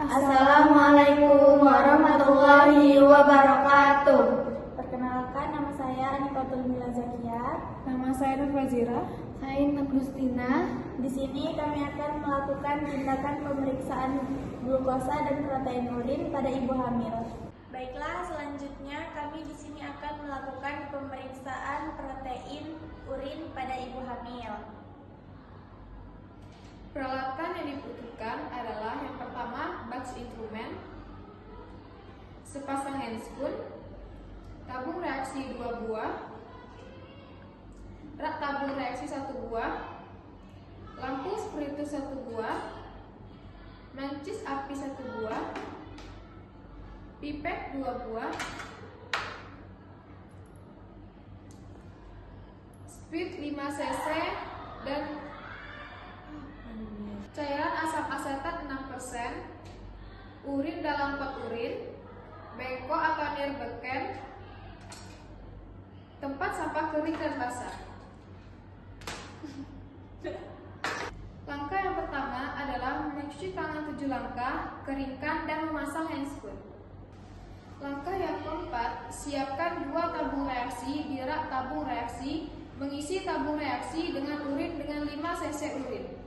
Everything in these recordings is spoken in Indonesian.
Assalamualaikum warahmatullahi wabarakatuh. Perkenalkan, nama saya Anifatul Mila Zakia. Nama saya Nur Fazira. Saya Intan Gustina. Di sini kami akan melakukan tindakan pemeriksaan glukosa dan protein urin pada ibu hamil. Baiklah, selanjutnya kami di sini akan melakukan pemeriksaan protein urin pada ibu hamil. Peralatan yang dibutuhkan adalah yang pertama box instrumen, sepasang handspoon, tabung reaksi 2 buah, rak tabung reaksi 1 buah, lampu spiritus 1 buah, mancis api 1 buah, pipet 2 buah, spirit 5 cc, dan cairan asam asetat 6%, urin dalam pot urin, beko atau nirbeken, tempat sampah kering dan basah. Langkah yang pertama adalah mencuci tangan 7 langkah, keringkan dan memasang handspoon. Langkah yang keempat, siapkan 2 tabung reaksi di rak tabung reaksi, mengisi tabung reaksi dengan urin dengan 5 cc urin.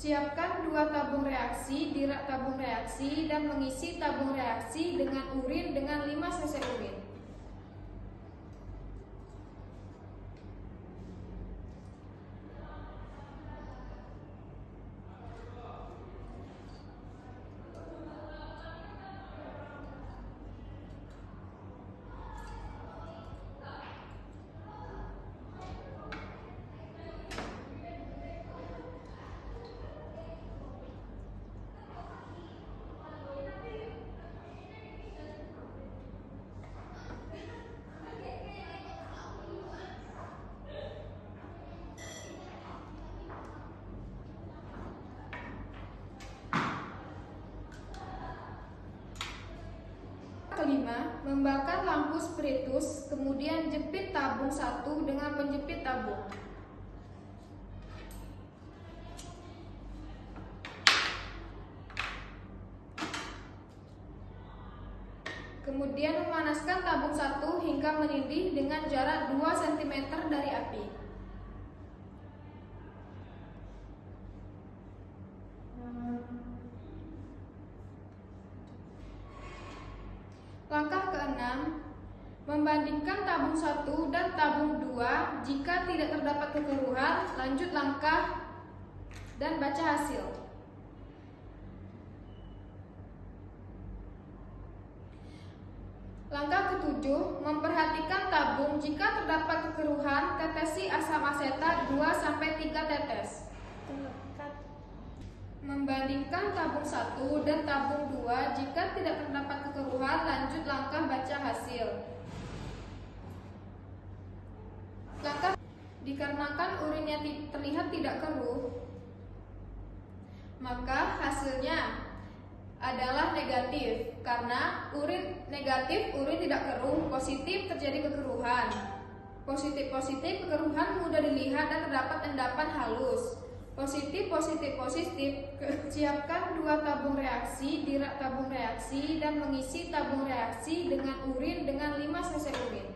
Siapkan 2 tabung reaksi di rak tabung reaksi dan mengisi tabung reaksi dengan urin dengan 5 cc urin. Kelima, membakar lampu spiritus, kemudian jepit tabung 1 dengan menjepit tabung. Kemudian memanaskan tabung 1 hingga mendidih dengan jarak 2 cm dari api. Langkah keenam, membandingkan tabung 1 dan tabung 2. Jika tidak terdapat kekeruhan, lanjut langkah dan baca hasil. Langkah ketujuh, memperhatikan tabung. Jika terdapat kekeruhan, tetesi asam asetat 2-3 tetes. Membandingkan tabung 1 dan tabung 2. Jika tidak terdapat kekeruhan, lanjut langkah baca hasil. Langkah dikarenakan urinnya terlihat tidak keruh, maka hasilnya adalah negatif. Karena urin negatif, urin tidak keruh. Positif, terjadi kekeruhan. Positif kekeruhan mudah dilihat dan terdapat endapan halus. Positif. Siapkan 2 tabung reaksi di rak tabung reaksi dan mengisi tabung reaksi dengan urin dengan 5 cc urin.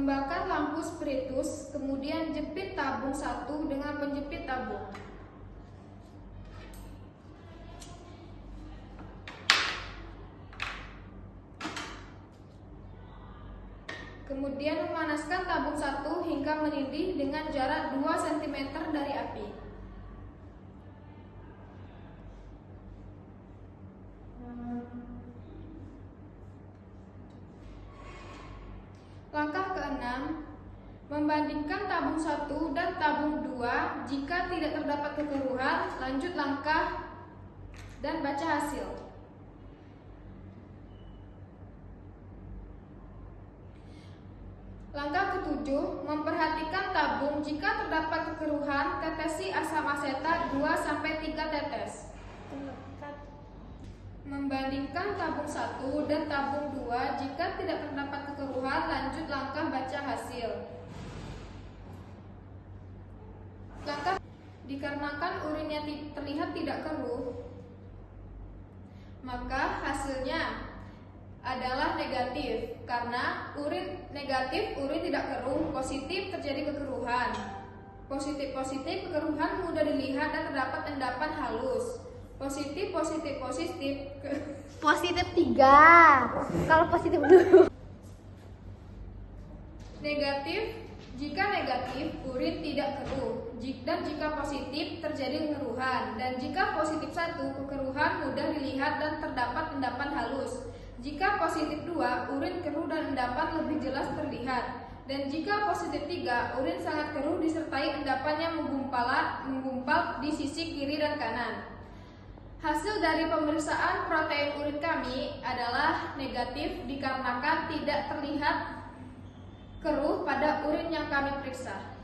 Membakar lampu spiritus, kemudian jepit tabung 1 dengan penjepit tabung. Kemudian memanaskan tabung 1 hingga mendidih dengan jarak 2 cm dari api. Langkah ke-6, membandingkan tabung 1 dan tabung 2. Jika tidak terdapat kekeruhan, lanjut langkah dan baca hasil. Langkah ke-7, memperhatikan tabung. Jika terdapat kekeruhan, tetesi asam asetat 2-3 tetes. Membandingkan tabung 1 dan tabung 2. Jika tidak terdapat kekeruhan, lanjut langkah baca hasil. Langkah dikarenakan urinnya terlihat tidak keruh, maka hasilnya adalah negatif. Karena urin negatif, urin tidak keruh. Positif, terjadi kekeruhan. Positif kekeruhan mudah dilihat dan terdapat endapan halus. Positif. Positif 3. Kalau positif dulu. Negatif, jika negatif, urin tidak keruh. Dan jika positif, terjadi kekeruhan. Dan jika positif 1, kekeruhan mudah dilihat dan terdapat endapan halus. Jika positif 2, urin keruh dan endapan lebih jelas terlihat. Dan jika positif 3, urin sangat keruh disertai endapannya menggumpal di sisi kiri dan kanan. Hasil dari pemeriksaan protein urin kami adalah negatif dikarenakan tidak terlihat keruh pada urin yang kami periksa.